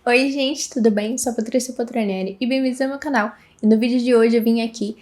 Oi gente, tudo bem? Sou a Patrícia Potronieri e bem-vindos ao meu canal. E no vídeo de hoje eu vim aqui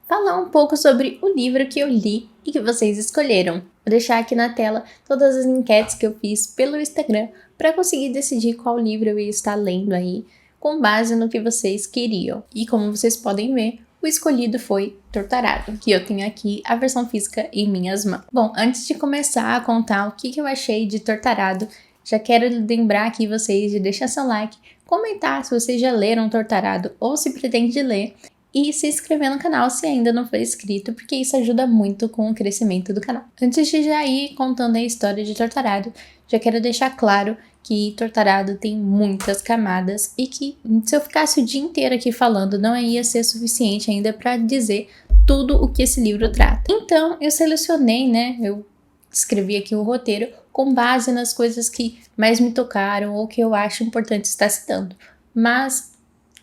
falar um pouco sobre o livro que eu li e que vocês escolheram. Vou deixar aqui na tela todas as enquetes que eu fiz pelo Instagram para conseguir decidir qual livro eu ia estar lendo aí, com base no que vocês queriam. E como vocês podem ver, o escolhido foi Torturado, que eu tenho aqui a versão física em minhas mãos. Bom, antes de começar a contar o que eu achei de Torturado, já quero lembrar aqui vocês de deixar seu like, comentar se vocês já leram Torturado ou se pretende ler e se inscrever no canal se ainda não for inscrito, porque isso ajuda muito com o crescimento do canal. Antes de já ir contando a história de Torturado, já quero deixar claro que Torturado tem muitas camadas e que se eu ficasse o dia inteiro aqui falando não ia ser suficiente ainda para dizer tudo o que esse livro trata. Então eu selecionei, eu escrevi aqui o roteiro com base nas coisas que mais me tocaram ou que eu acho importante estar citando. Mas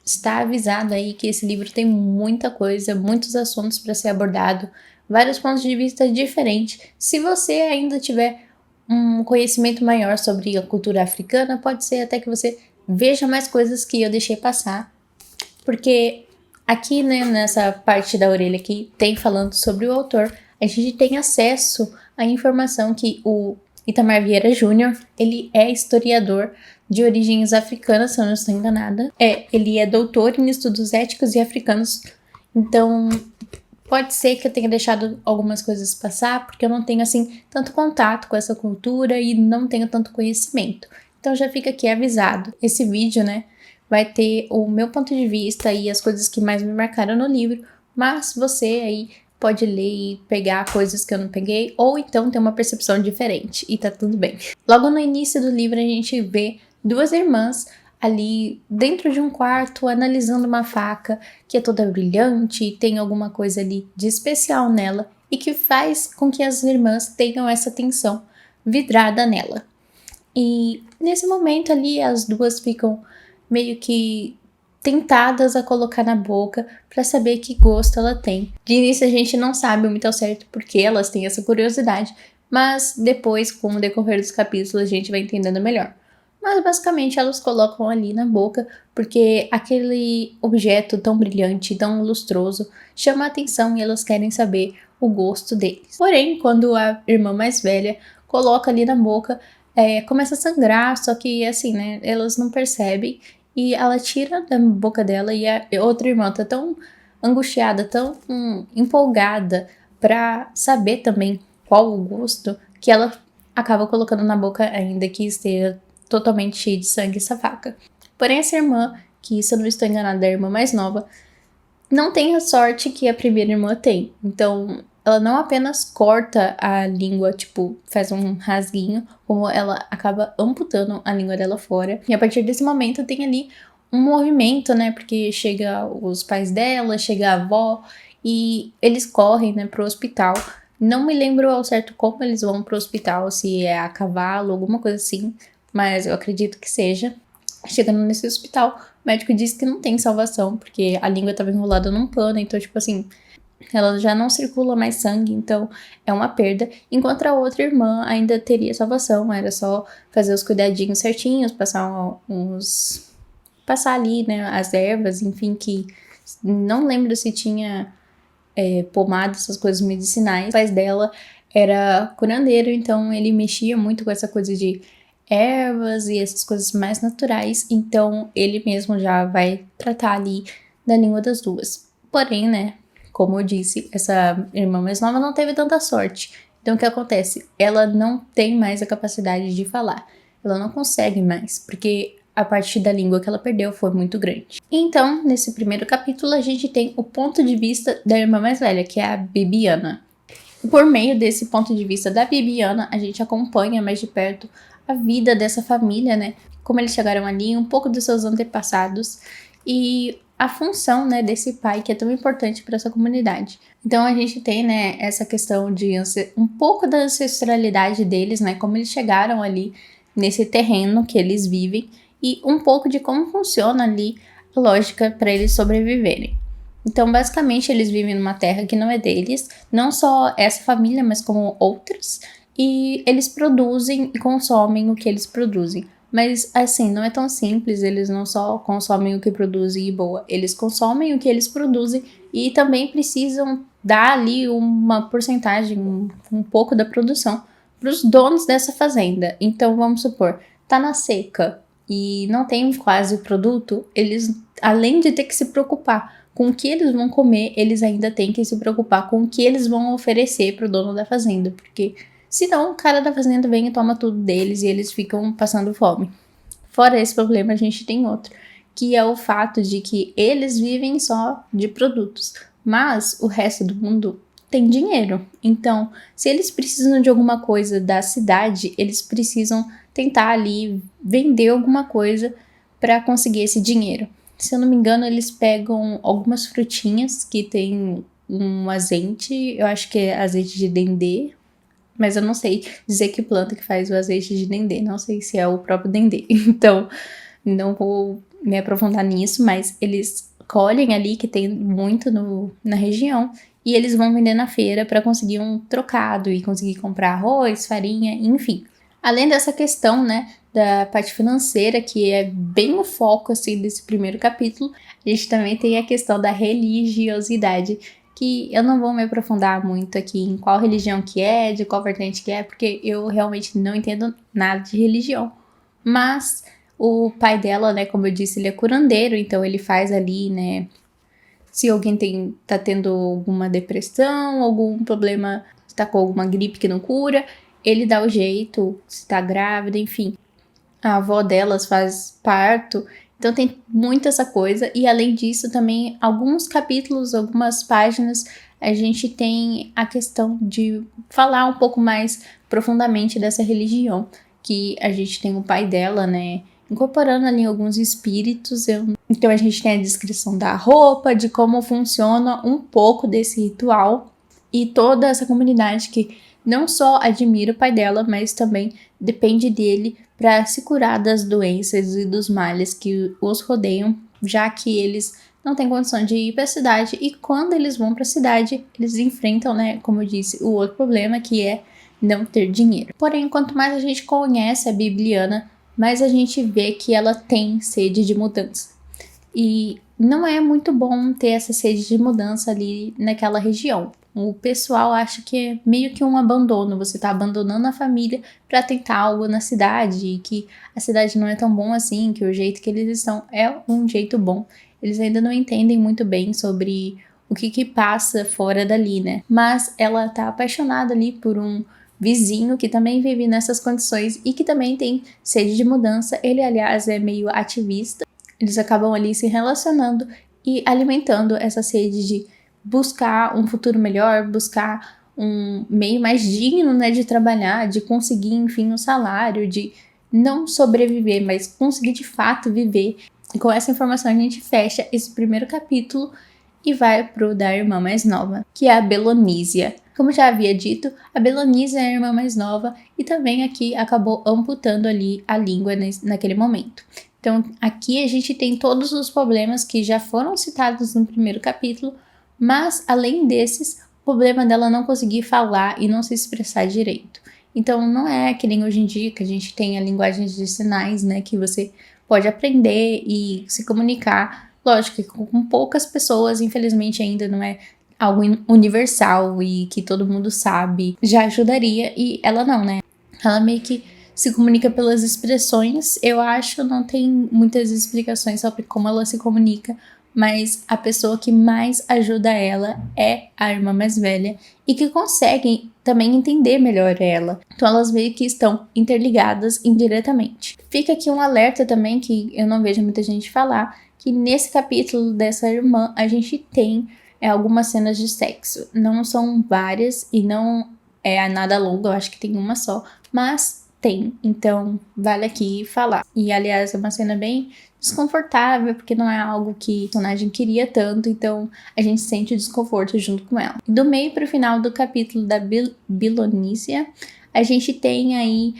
está avisado aí que esse livro tem muita coisa, muitos assuntos para ser abordado, vários pontos de vista diferentes. Se você ainda tiver um conhecimento maior sobre a cultura africana, pode ser até que você veja mais coisas que eu deixei passar. Porque aqui, nessa parte da orelha aqui, tem falando sobre o autor, a gente tem acesso à informação que o Itamar Vieira Júnior, ele é historiador de origens africanas, se eu não estou enganada. Ele é doutor em estudos éticos e africanos, então pode ser que eu tenha deixado algumas coisas passar, porque eu não tenho, assim, tanto contato com essa cultura e não tenho tanto conhecimento. Então já fica aqui avisado. Esse vídeo, vai ter o meu ponto de vista e as coisas que mais me marcaram no livro, mas você aí pode ler e pegar coisas que eu não peguei, ou então ter uma percepção diferente, e tá tudo bem. Logo no início do livro a gente vê duas irmãs ali dentro de um quarto analisando uma faca que é toda brilhante e tem alguma coisa ali de especial nela e que faz com que as irmãs tenham essa atenção vidrada nela. E nesse momento ali as duas ficam meio que tentadas a colocar na boca para saber que gosto ela tem. De início a gente não sabe muito ao certo porque elas têm essa curiosidade, mas depois, com o decorrer dos capítulos, a gente vai entendendo melhor. Mas basicamente elas colocam ali na boca porque aquele objeto tão brilhante, tão lustroso, chama a atenção e elas querem saber o gosto deles. Porém, quando a irmã mais velha coloca ali na boca, começa a sangrar, só que assim, elas não percebem e ela tira da boca dela e a outra irmã tá tão angustiada, tão empolgada pra saber também qual o gosto, que ela acaba colocando na boca, ainda que esteja totalmente cheia de sangue essa faca. Porém essa irmã, que se eu não estou enganada é a irmã mais nova, não tem a sorte que a primeira irmã tem. Então ela não apenas corta a língua, faz um rasguinho, como ela acaba amputando a língua dela fora. E a partir desse momento tem ali um movimento, porque chega os pais dela, chega a avó, e eles correm, pro hospital. Não me lembro ao certo como eles vão pro hospital, se é a cavalo, alguma coisa assim, mas eu acredito que seja. Chegando nesse hospital, o médico diz que não tem salvação, porque a língua estava enrolada num pano, então, ela já não circula mais sangue, então é uma perda. Enquanto a outra irmã ainda teria salvação, era só fazer os cuidadinhos certinhos, passar ali, as ervas, enfim, que não lembro se tinha pomada, essas coisas medicinais. O pai dela era curandeiro, então ele mexia muito com essa coisa de ervas e essas coisas mais naturais, então ele mesmo já vai tratar ali da língua das duas. Porém, como eu disse, essa irmã mais nova não teve tanta sorte. Então o que acontece? Ela não tem mais a capacidade de falar. Ela não consegue mais, porque a parte da língua que ela perdeu foi muito grande. Então, nesse primeiro capítulo, a gente tem o ponto de vista da irmã mais velha, que é a Bibiana. Por meio desse ponto de vista da Bibiana, a gente acompanha mais de perto a vida dessa família, como eles chegaram ali, um pouco dos seus antepassados e a função, desse pai que é tão importante para essa comunidade. Então a gente tem, essa questão de um pouco da ancestralidade deles, como eles chegaram ali nesse terreno que eles vivem e um pouco de como funciona ali a lógica para eles sobreviverem. Então, basicamente, eles vivem numa terra que não é deles, não só essa família, mas como outras, e eles produzem e consomem o que eles produzem. Mas, assim, não é tão simples, eles não só consomem o que produzem e boa, eles consomem o que eles produzem e também precisam dar ali uma porcentagem, um pouco da produção para os donos dessa fazenda. Então, vamos supor, tá na seca e não tem quase produto, eles, além de ter que se preocupar com o que eles vão comer, eles ainda têm que se preocupar com o que eles vão oferecer para o dono da fazenda, porque senão o cara da fazenda vem e toma tudo deles e eles ficam passando fome. Fora esse problema, a gente tem outro, que é o fato de que eles vivem só de produtos, mas o resto do mundo tem dinheiro. Então, se eles precisam de alguma coisa da cidade, eles precisam tentar ali vender alguma coisa para conseguir esse dinheiro. Se eu não me engano, eles pegam algumas frutinhas que tem um azeite, eu acho que é azeite de dendê, mas eu não sei dizer que planta que faz o azeite de dendê, não sei se é o próprio dendê, então não vou me aprofundar nisso, mas eles colhem ali, que tem muito na região, e eles vão vender na feira para conseguir um trocado e conseguir comprar arroz, farinha, enfim. Além dessa questão, né, da parte financeira, que é bem o foco, assim, desse primeiro capítulo, a gente também tem a questão da religiosidade, que eu não vou me aprofundar muito aqui em qual religião que é, de qual vertente que é, porque eu realmente não entendo nada de religião. Mas o pai dela, né, como eu disse, ele é curandeiro, então ele faz ali, né, se alguém tá tendo alguma depressão, algum problema, tá com alguma gripe que não cura, ele dá o jeito, se tá grávida, enfim. A avó delas faz parto, então tem muito essa coisa. E além disso, também alguns capítulos, algumas páginas, a gente tem a questão de falar um pouco mais profundamente dessa religião, que a gente tem o pai dela, né, incorporando ali alguns espíritos. Então a gente tem a descrição da roupa, de como funciona um pouco desse ritual e toda essa comunidade que não só admira o pai dela, mas também depende dele para se curar das doenças e dos males que os rodeiam, já que eles não têm condição de ir para a cidade, e quando eles vão para a cidade, eles enfrentam, né, como eu disse, o outro problema, que é não ter dinheiro. Porém, quanto mais a gente conhece a Bibliana, mais a gente vê que ela tem sede de mudança. E não é muito bom ter essa sede de mudança ali naquela região. O pessoal acha que é meio que um abandono, você tá abandonando a família para tentar algo na cidade, e que a cidade não é tão bom assim, que o jeito que eles estão é um jeito bom. Eles ainda não entendem muito bem sobre o que passa fora dali, né? Mas ela tá apaixonada ali por um vizinho que também vive nessas condições e que também tem sede de mudança. Ele, aliás, é meio ativista. Eles acabam ali se relacionando e alimentando essa sede de buscar um futuro melhor, buscar um meio mais digno, né, de trabalhar, de conseguir, enfim, um salário, de não sobreviver, mas conseguir de fato viver. E com essa informação a gente fecha esse primeiro capítulo e vai pro da irmã mais nova, que é a Belonísia. Como já havia dito, a Belonísia é a irmã mais nova e também aqui acabou amputando ali a língua naquele momento. Então aqui a gente tem todos os problemas que já foram citados no primeiro capítulo, mas além desses, o problema dela não conseguir falar e não se expressar direito. Então não é que nem hoje em dia que a gente tem a linguagem de sinais, né, que você pode aprender e se comunicar. Lógico que com poucas pessoas, infelizmente ainda não é algo universal e que todo mundo sabe, já ajudaria, e ela não, né? Ela meio que se comunica pelas expressões, eu acho, não tem muitas explicações sobre como ela se comunica, mas a pessoa que mais ajuda ela é a irmã mais velha e que consegue também entender melhor ela. Então elas meio que estão interligadas indiretamente. Fica aqui um alerta também que eu não vejo muita gente falar, que nesse capítulo dessa irmã a gente tem algumas cenas de sexo. Não são várias e não é nada longo, eu acho que tem uma só, mas tem, então vale aqui falar. E aliás é uma cena bem desconfortável, porque não é algo que o personagem queria tanto, então a gente sente desconforto junto com ela. Do meio para o final do capítulo da Belonísia, a gente tem aí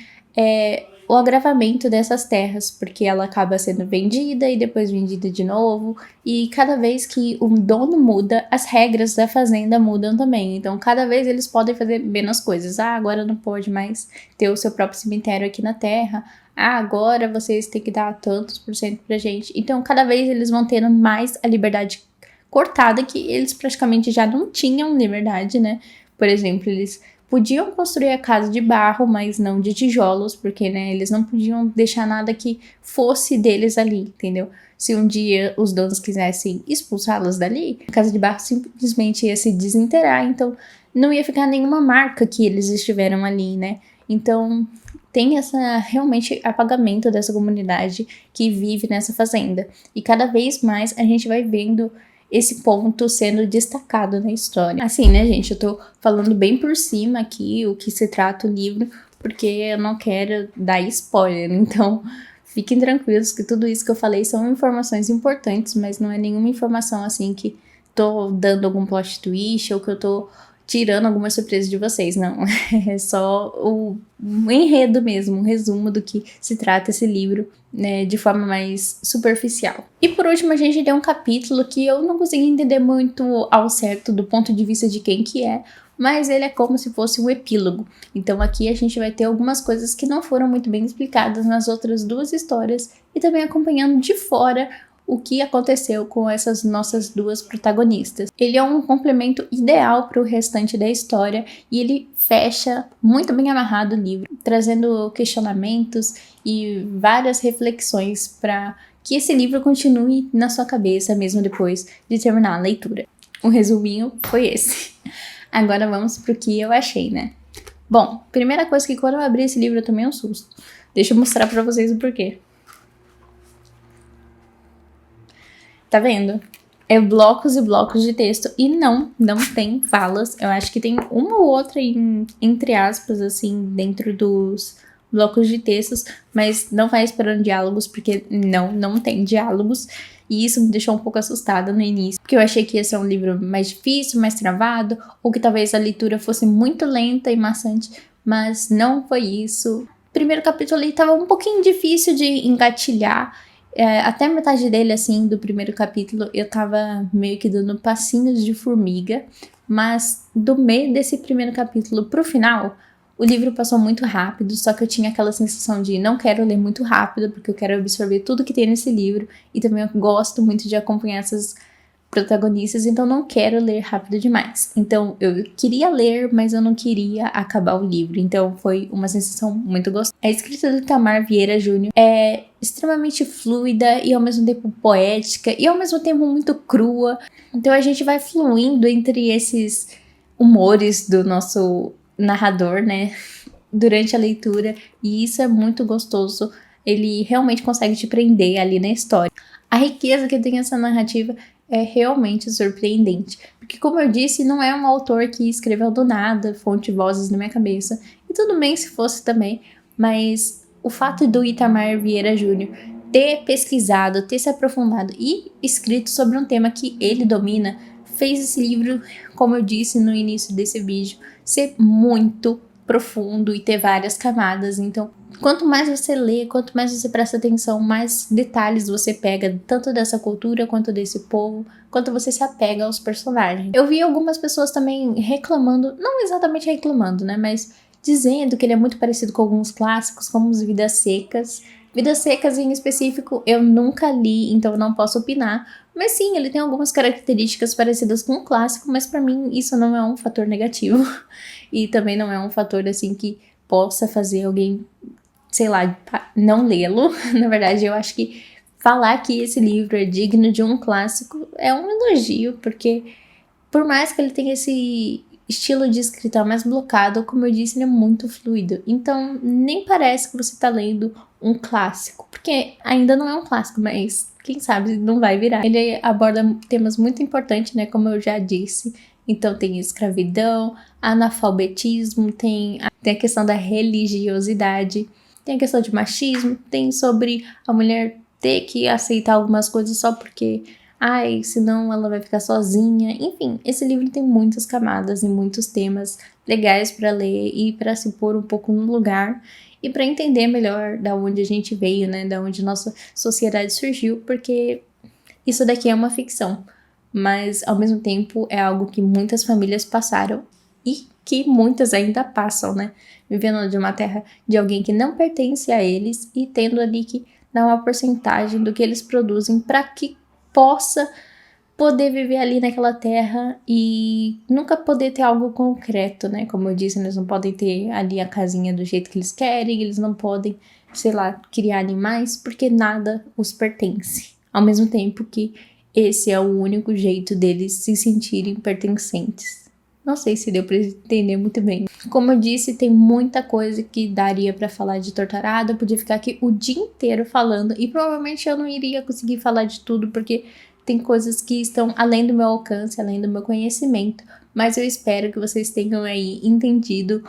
o agravamento dessas terras, porque ela acaba sendo vendida e depois vendida de novo, e cada vez que o dono muda, as regras da fazenda mudam também, então cada vez eles podem fazer menos coisas. Agora não pode mais ter o seu próprio cemitério aqui na terra, agora vocês têm que dar tantos por cento pra gente. Então, cada vez eles vão tendo mais a liberdade cortada, que eles praticamente já não tinham liberdade, né? Por exemplo, eles podiam construir a casa de barro, mas não de tijolos, porque, né, eles não podiam deixar nada que fosse deles ali, entendeu? Se um dia os donos quisessem expulsá-los dali, a casa de barro simplesmente ia se desinteirar, então não ia ficar nenhuma marca que eles estiveram ali, né? Então tem essa realmente apagamento dessa comunidade que vive nessa fazenda. E cada vez mais a gente vai vendo esse ponto sendo destacado na história. Assim, né, gente, eu tô falando bem por cima aqui o que se trata o livro, porque eu não quero dar spoiler, então fiquem tranquilos que tudo isso que eu falei são informações importantes, mas não é nenhuma informação assim que tô dando algum plot twist ou que eu tô tirando alguma surpresa de vocês, não. É só o enredo mesmo, um resumo do que se trata esse livro, né, de forma mais superficial. E por último, a gente tem um capítulo que eu não consegui entender muito ao certo do ponto de vista de quem que é, mas ele é como se fosse um epílogo. Então aqui a gente vai ter algumas coisas que não foram muito bem explicadas nas outras duas histórias e também acompanhando de fora o que aconteceu com essas nossas duas protagonistas. Ele é um complemento ideal para o restante da história e ele fecha muito bem amarrado o livro, trazendo questionamentos e várias reflexões para que esse livro continue na sua cabeça mesmo depois de terminar a leitura. O resuminho foi esse. Agora vamos pro que eu achei, né? Bom, primeira coisa que quando eu abri esse livro eu tomei um susto. Deixa eu mostrar pra vocês o porquê. Tá vendo? É blocos e blocos de texto e não tem falas. Eu acho que tem uma ou outra entre aspas, assim, dentro dos blocos de textos, mas não vai esperando diálogos, porque não tem diálogos. E isso me deixou um pouco assustada no início, porque eu achei que ia ser um livro mais difícil, mais travado, ou que talvez a leitura fosse muito lenta e maçante, mas não foi isso. O primeiro capítulo ali tava um pouquinho difícil de engatilhar. Até a metade dele, assim, do primeiro capítulo, eu tava meio que dando passinhos de formiga, mas do meio desse primeiro capítulo pro final, o livro passou muito rápido, só que eu tinha aquela sensação de não quero ler muito rápido, porque eu quero absorver tudo que tem nesse livro, e também eu gosto muito de acompanhar essas protagonistas, então não quero ler rápido demais. Então eu queria ler, mas eu não queria acabar o livro, então foi uma sensação muito gostosa. A escrita do Itamar Vieira Júnior é extremamente fluida e ao mesmo tempo poética e ao mesmo tempo muito crua, então a gente vai fluindo entre esses humores do nosso narrador, né, durante a leitura, e isso é muito gostoso. Ele realmente consegue te prender ali na história. A riqueza que tem essa narrativa é realmente surpreendente, porque como eu disse, não é um autor que escreveu do nada, fonte vozes na minha cabeça, e tudo bem se fosse também, mas o fato do Itamar Vieira Júnior ter pesquisado, ter se aprofundado e escrito sobre um tema que ele domina, fez esse livro, como eu disse no início desse vídeo, ser muito profundo e ter várias camadas. Então, quanto mais você lê, quanto mais você presta atenção, mais detalhes você pega, tanto dessa cultura quanto desse povo, quanto você se apega aos personagens. Eu vi algumas pessoas também reclamando, não exatamente reclamando, né, mas dizendo que ele é muito parecido com alguns clássicos, como os Vidas Secas. Vidas Secas em específico eu nunca li, então eu não posso opinar. Mas sim, ele tem algumas características parecidas com o clássico, mas pra mim isso não é um fator negativo. E também não é um fator assim que possa fazer alguém, sei lá, não lê-lo. Na verdade, eu acho que falar que esse livro é digno de um clássico é um elogio, porque por mais que ele tenha esse estilo de escrita mais blocado, como eu disse, ele é muito fluido. Então, nem parece que você tá lendo um clássico, porque ainda não é um clássico, mas quem sabe não vai virar. Ele aborda temas muito importantes, né, como eu já disse. Então tem escravidão, analfabetismo, tem a questão da religiosidade, tem a questão de machismo, tem sobre a mulher ter que aceitar algumas coisas só porque, ai, senão ela vai ficar sozinha. Enfim, esse livro tem muitas camadas e muitos temas legais para ler e para se pôr um pouco no lugar e para entender melhor da onde a gente veio, né, da onde nossa sociedade surgiu, porque isso daqui é uma ficção, mas ao mesmo tempo é algo que muitas famílias passaram e que muitas ainda passam, né? Vivendo de uma terra de alguém que não pertence a eles e tendo ali que dar uma porcentagem do que eles produzem para que possa poder viver ali naquela terra e nunca poder ter algo concreto, né? Como eu disse, eles não podem ter ali a casinha do jeito que eles querem, eles não podem, sei lá, criar animais, porque nada os pertence. Ao mesmo tempo que esse é o único jeito deles se sentirem pertencentes. Não sei se deu pra entender muito bem. Como eu disse, tem muita coisa que daria pra falar de Torturado. Eu podia ficar aqui o dia inteiro falando e provavelmente eu não iria conseguir falar de tudo, porque tem coisas que estão além do meu alcance, além do meu conhecimento, mas eu espero que vocês tenham aí entendido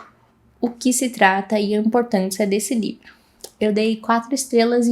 o que se trata e a importância desse livro. Eu dei 4,5 estrelas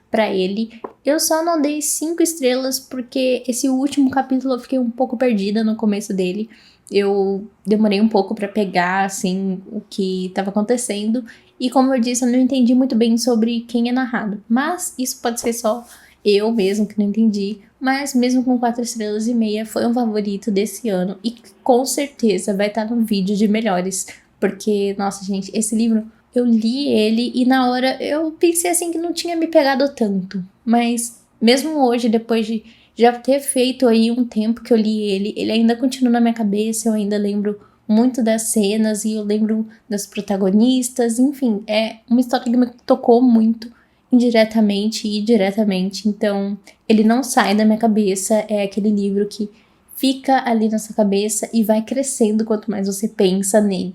para ele. Eu só não dei 5 estrelas porque esse último capítulo eu fiquei um pouco perdida no começo dele. Eu demorei um pouco para pegar, assim, o que estava acontecendo. E como eu disse, eu não entendi muito bem sobre quem é narrado. Mas isso pode ser só eu mesmo que não entendi. Mas mesmo com 4,5 estrelas, foi um favorito desse ano. E com certeza vai estar no vídeo de melhores. Porque, nossa gente, esse livro, eu li ele e na hora eu pensei assim que não tinha me pegado tanto. Mas mesmo hoje, depois de já ter feito aí um tempo que eu li ele ainda continua na minha cabeça, eu ainda lembro muito das cenas e eu lembro das protagonistas, enfim, é uma história que me tocou muito indiretamente e diretamente, então ele não sai da minha cabeça, é aquele livro que fica ali na sua cabeça e vai crescendo quanto mais você pensa nele.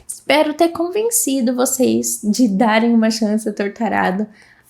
Espero ter convencido vocês de darem uma chance a Torturado,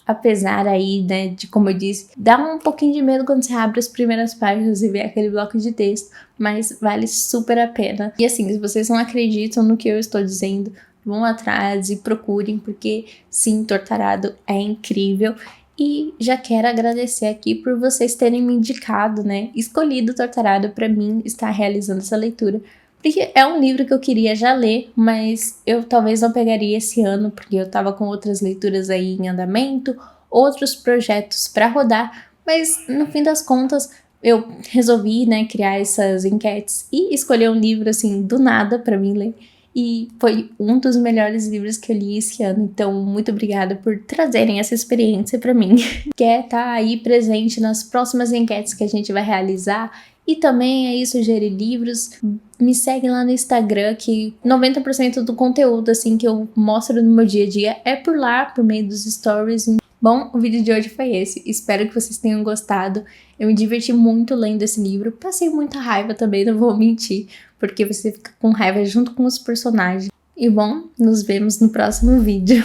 apesar aí, né, de como eu disse, dá um pouquinho de medo quando você abre as primeiras páginas e vê aquele bloco de texto, mas vale super a pena. E assim, se vocês não acreditam no que eu estou dizendo, vão atrás e procurem, porque sim, Torturado é incrível. E já quero agradecer aqui por vocês terem me indicado, né, escolhido Torturado para mim estar realizando essa leitura. Porque é um livro que eu queria já ler, mas eu talvez não pegaria esse ano, porque eu tava com outras leituras aí em andamento, outros projetos para rodar, mas no fim das contas eu resolvi, né, criar essas enquetes e escolher um livro assim do nada para mim ler. E foi um dos melhores livros que eu li esse ano, então muito obrigada por trazerem essa experiência para mim. Quer estar aí presente nas próximas enquetes que a gente vai realizar e também aí sugerir livros, me segue lá no Instagram que 90% do conteúdo assim que eu mostro no meu dia a dia é por lá, por meio dos stories. Bom, o vídeo de hoje foi esse, espero que vocês tenham gostado. Eu me diverti muito lendo esse livro, passei muita raiva também, não vou mentir, porque você fica com raiva junto com os personagens. E bom, nos vemos no próximo vídeo.